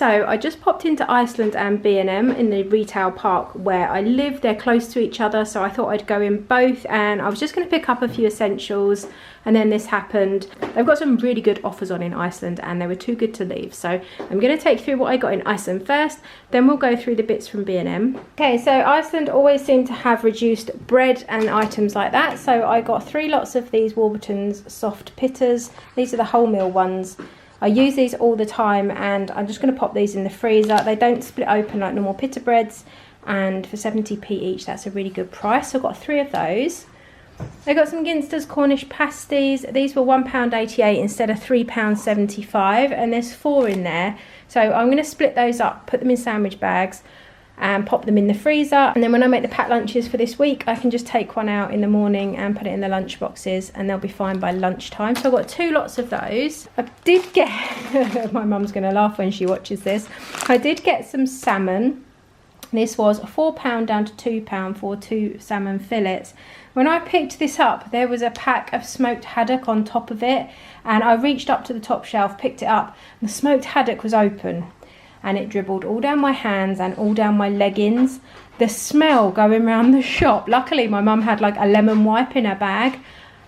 So I just popped into Iceland and B&M in the retail park where I live. They're close to each other, so I thought I'd go in both, and I was just going to pick up a few essentials, and then this happened. They've got some really good offers on in Iceland and they were too good to leave. So I'm going to take you through what I got in Iceland first, then we'll go through the bits from B&M. Okay, so Iceland always seem to have reduced bread and items like that. So I got 3 lots of these Warburton's soft pittas. These are the wholemeal ones. I use these all the time, and I'm just going to pop these in the freezer. They don't split open like normal pita breads, and for 70p each, that's a really good price. So I've got 3 of those. I got some Ginster's Cornish pasties. These were £1.88 instead of £3.75, and there's 4 in there. So I'm going to split those up, put them in sandwich bags, and pop them in the freezer, and then when I make the packed lunches for this week, I can just take one out in the morning and put it in the lunch boxes, and they'll be fine by lunchtime. So I've got 2 lots of those. I did get my mum's going to laugh when she watches this. I did get some salmon. This was £4 down to £2 for 2 salmon fillets. When I picked this up, there was a pack of smoked haddock on top of it, and I reached up to the top shelf, picked it up, and the smoked haddock was open. And it dribbled all down my hands and all down my leggings. The smell going around the shop. Luckily, my mum had like a lemon wipe in her bag,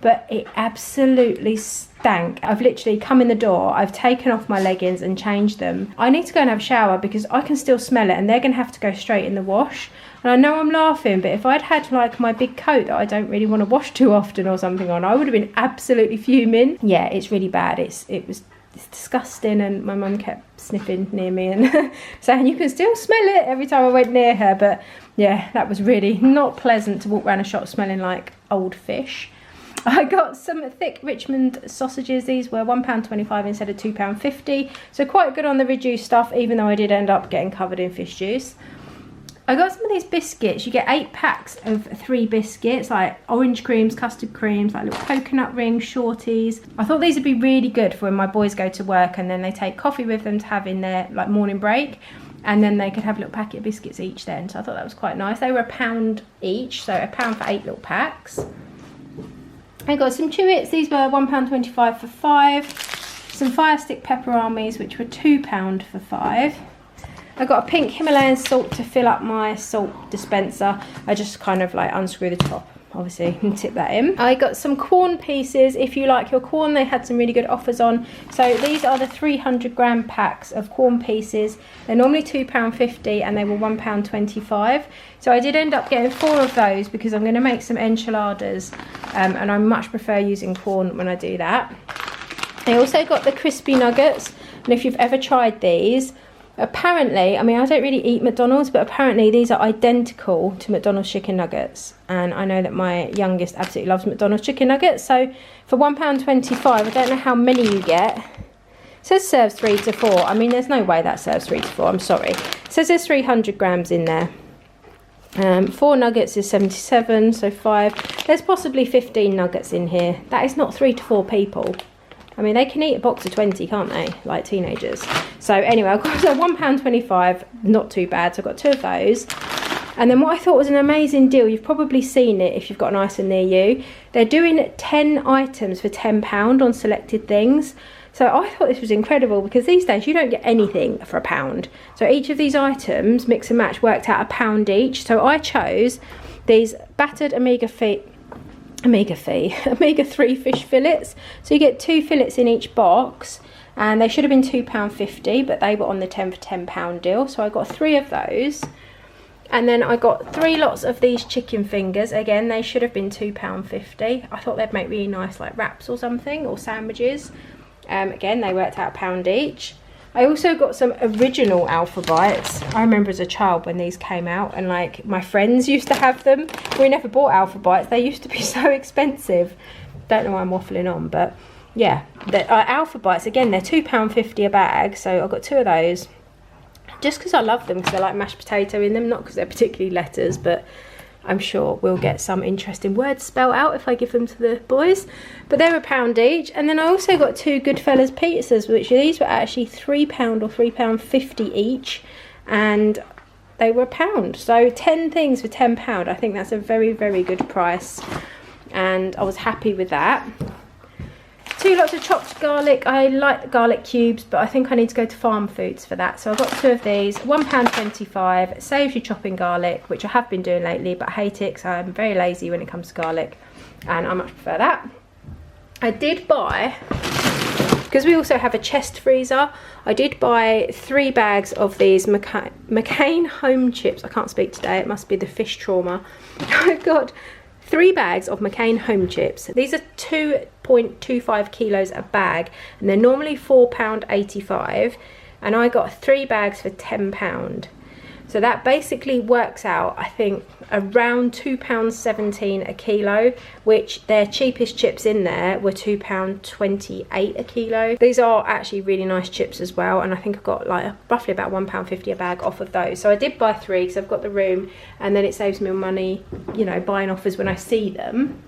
but it absolutely stank. I've literally come in the door, I've taken off my leggings and changed them. I need to go and have a shower because I can still smell it, and they're going to have to go straight in the wash. And I know I'm laughing, but if I'd had like my big coat that I don't really want to wash too often or something on, I would have been absolutely fuming. Yeah, it's really bad. It's disgusting, and my mum kept sniffing near me and saying you can still smell it every time I went near her. But yeah, that was really not pleasant to walk around a shop smelling like old fish. I got some thick Richmond sausages. These were £1.25 instead of £2.50, so quite good on the reduced stuff, even though I did end up getting covered in fish juice. I got some of these biscuits. You get 8 packs of 3 biscuits, like orange creams, custard creams, like little coconut rings, shorties. I thought these would be really good for when my boys go to work and then they take coffee with them to have in their like morning break, and then they could have a little packet of biscuits each then. So I thought that was quite nice. They were £1 each, so £1 for 8 little packs. I got some Chewits. These were £1.25 for 5. Some Fire Stick Peperamis, which were £2 for 5. I got a pink Himalayan salt to fill up my salt dispenser. I just kind of like unscrew the top, obviously, and tip that in. I got some Quorn pieces. If you like your Quorn, they had some really good offers on. So these are the 300g packs of Quorn pieces. They're normally £2.50 and they were £1.25. So I did end up getting 4 of those because I'm going to make some enchiladas, and I much prefer using Quorn when I do that. I also got the crispy nuggets, and if you've ever tried these, apparently, I mean, I don't really eat McDonald's, but apparently these are identical to McDonald's chicken nuggets. And I know that my youngest absolutely loves McDonald's chicken nuggets. So for £1.25, I don't know how many you get. It says serves 3 to 4. I mean, there's no way that serves 3 to 4. I'm sorry. It says there's 300g in there. 4 nuggets is 77, so 5. There's possibly 15 nuggets in here. That is not 3 to 4 people. I mean, they can eat a box of 20, can't they? Like teenagers. So anyway, I've got £1.25, not too bad. So I've got 2 of those. And then what I thought was an amazing deal, you've probably seen it if you've got an Iceland near you. They're doing 10 items for £10 on selected things. So I thought this was incredible because these days you don't get anything for £1. So each of these items, mix and match, worked out £1 each. So I chose these battered omega-3 fish fillets. So you get 2 fillets in each box, and they should have been £2.50, but they were on the 10 for £10 deal. So I got 3 of those. And then I got 3 lots of these chicken fingers. Again, they should have been £2.50. I thought they'd make really nice like wraps or something, or sandwiches. Again, they worked out £1 each. I also got some original Alpha Bites. I remember as a child when these came out, and like my friends used to have them. We never bought Alpha Bites. They used to be so expensive. Don't know why I'm waffling on, but yeah. The Alpha Bites, again, they're £2.50 a bag. So I got 2 of those. Just because I love them, because they're like mashed potato in them, not because they're particularly letters, but I'm sure we'll get some interesting words spelled out if I give them to the boys. But they were £1 each. And then I also got 2 Goodfellas pizzas, which these were actually £3 or £3.50 each, and they were £1. So 10 things for £10. I think that's a very, very good price, and I was happy with that. 2 lots of chopped garlic. I like the garlic cubes, but I think I need to go to Farm Foods for that. So I've got 2 of these, £1.25. Saves you chopping garlic, which I have been doing lately, but I hate it because I'm very lazy when it comes to garlic, and I much prefer that. I did buy, because we also have a chest freezer, I did buy 3 bags of these McCain home chips. I can't speak today, it must be the fish trauma. I got 3 bags of McCain home chips. These are 2.25 kilos a bag, and they're normally £4.85, and I got 3 bags for £10. So that basically works out, I think, around £2.17 a kilo, which their cheapest chips in there were £2.28 a kilo. These are actually really nice chips as well, and I think I got like roughly about £1.50 a bag off of those. So I did buy 3 because I've got the room, and then it saves me money, you know, buying offers when I see them.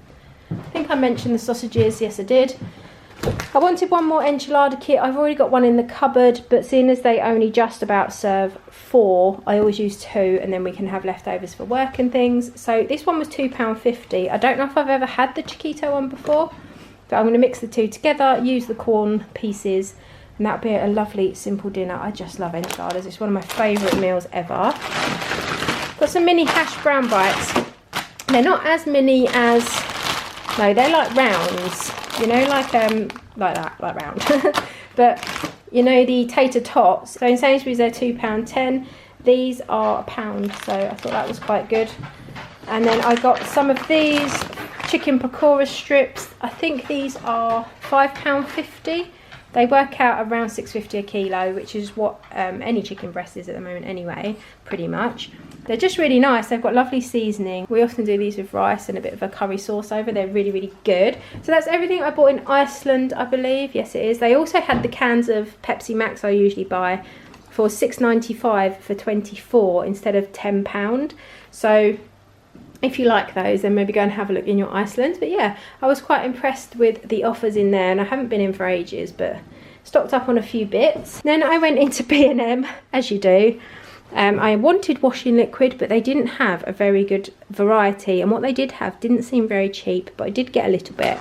I think I mentioned the sausages. Yes, I did. I wanted one more enchilada kit. I've already got one in the cupboard, but seeing as they only just about serve 4, I always use 2, and then we can have leftovers for work and things. So this one was £2.50. I don't know if I've ever had the chiquito one before, but I'm going to mix the 2 together, use the Quorn pieces, and that'll be a lovely simple dinner. I just love enchiladas. It's one of my favourite meals ever. Got some mini hash brown bites. They're not as mini as, no, they're like rounds. You know, like that, like round. But, you know, the tater tots. So in Sainsbury's they're £2.10. These are £1, so I thought that was quite good. And then I got some of these chicken pakora strips. I think these are £5.50. They work out around £6.50 a kilo, which is what any chicken breast is at the moment anyway, pretty much. They're just really nice. They've got lovely seasoning. We often do these with rice and a bit of a curry sauce over. They're really, really good. So that's everything I bought in Iceland, I believe. Yes, it is. They also had the cans of Pepsi Max I usually buy for £6.95 for 24 instead of £10. So if you like those, then maybe go and have a look in your Iceland. But yeah, I was quite impressed with the offers in there, and I haven't been in for ages, but stocked up on a few bits. Then I went into B&M, as you do. I wanted washing liquid, but they didn't have a very good variety, and what they did have didn't seem very cheap, but I did get a little bit.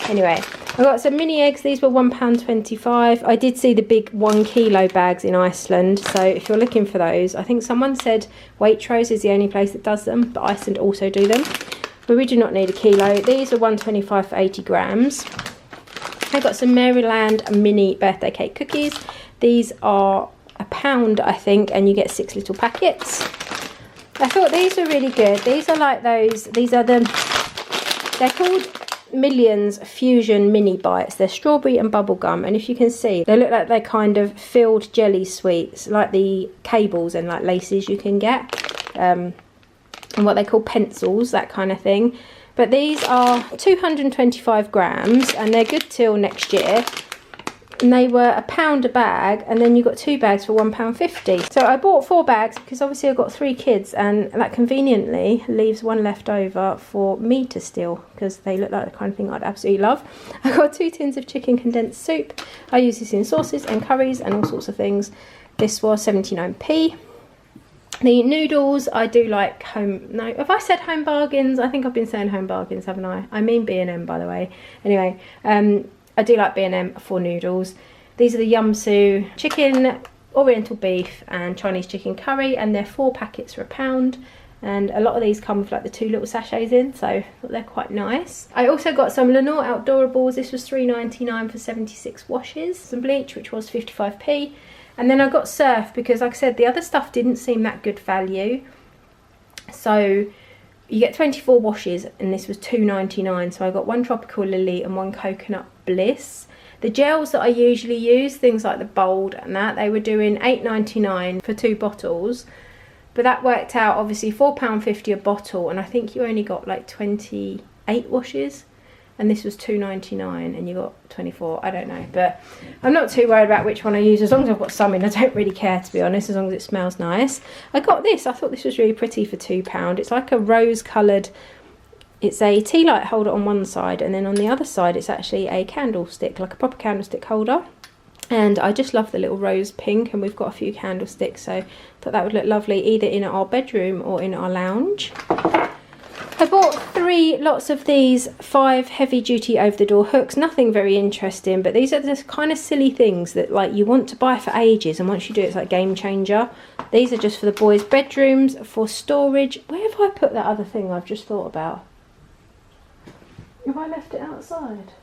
Anyway, I got some mini eggs. These were £1.25. I did see the big 1 kilo bags in Iceland, so if you're looking for those, I think someone said Waitrose is the only place that does them, but Iceland also do them. But we do not need a kilo. These are £1.25 for 80 grams. I got some Maryland mini birthday cake cookies. These are £1, I think, and you get 6 little packets. I thought these were really good. These are like those, they're called Millions Fusion Mini Bites. They're strawberry and bubblegum, and if you can see, they look like they're kind of filled jelly sweets, like the cables and like laces you can get, and what they call pencils, that kind of thing. But these are 225 grams, and they're good till next year. And they were £1 a bag, and then you got 2 bags for £1.50. So I bought 4 bags because obviously I've got 3 kids, and that conveniently leaves 1 left over for me to steal, because they look like the kind of thing I'd absolutely love. I got 2 tins of chicken condensed soup. I use this in sauces and curries and all sorts of things. This was 79p. The noodles, I do like home, no, have I said home bargains? I think I've been saying home bargains, haven't I? I mean B&M, by the way. Anyway, I do like B&M for noodles. These are the Yum-Soo chicken, oriental beef and Chinese chicken curry, and they're 4 packets for £1. And a lot of these come with like the 2 little sachets in, so I thought they're quite nice. I also got some Lenore Outdoorables. This was £3.99 for 76 washes. Some bleach, which was 55p. And then I got Surf because, like I said, the other stuff didn't seem that good value. So you get 24 washes, and this was £2.99. So I got 1 Tropical Lily and 1 Coconut Bliss. The gels that I usually use, things like the Bold and that, they were doing £8.99 for 2 bottles. But that worked out obviously £4.50 a bottle, and I think you only got like 28 washes. And this was £2.99 and you got 24, I don't know. But I'm not too worried about which one I use, as long as I've got some in. I don't really care, to be honest, as long as it smells nice. I got this, I thought this was really pretty for £2. It's like a rose coloured, it's a tea light holder on one side, and then on the other side it's actually a candlestick, like a proper candlestick holder. And I just love the little rose pink, and we've got a few candlesticks, so I thought that would look lovely either in our bedroom or in our lounge. I bought 3 3 lots of these 5 heavy duty over the door hooks. Nothing very interesting, but these are the kind of silly things that like you want to buy for ages, and once you do it's like game changer. These are just for the boys' bedrooms for storage. Where have I put that other thing I've just thought about? Have I left it outside?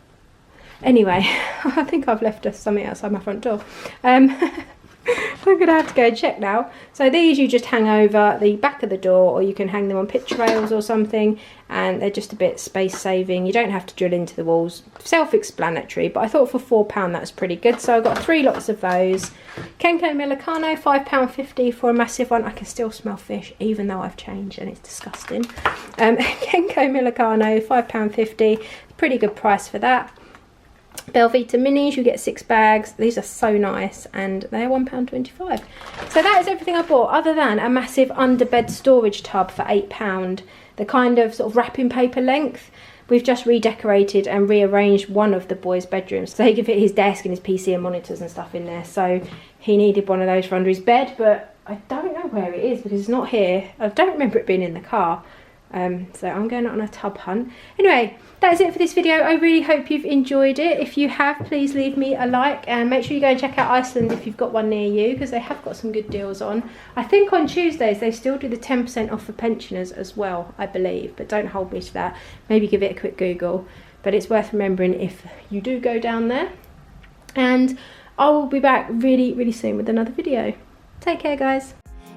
Anyway, I think I've left something outside my front door. I'm going to have to go and check now. So these you just hang over the back of the door, or you can hang them on picture rails or something, and they're just a bit space saving. You don't have to drill into the walls. Self-explanatory, but I thought for £4 that's pretty good. So I got 3 lots of those. Kenko Milicano, £5.50 for a massive one. I can still smell fish even though I've changed and it's disgusting. Kenko Milicano, £5.50. Pretty good price for that. Belvita minis, you get 6 bags. These are so nice, and they're £1.25. So that is everything I bought, other than a massive underbed storage tub for £8. The kind of sort of wrapping paper length. We've just redecorated and rearranged one of the boys' bedrooms so he can fit his desk and his PC and monitors and stuff in there. So he needed one of those for under his bed, but I don't know where it is because it's not here. I don't remember it being in the car. So I'm going on a tub hunt. Anyway, that is it for this video. I really hope you've enjoyed it. If you have, please leave me a like, and make sure you go and check out Iceland if you've got one near you, because they have got some good deals on. I think on Tuesdays they still do the 10% off for pensioners as well, I believe, but don't hold me to that. Maybe give it a quick Google, but it's worth remembering if you do go down there. And I will be back really, really soon with another video. Take care, guys.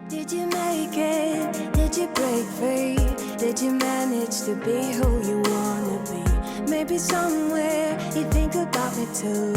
Did you make it? Did you break free? Did you manage to be who you wanna be? Maybe somewhere you think about me too.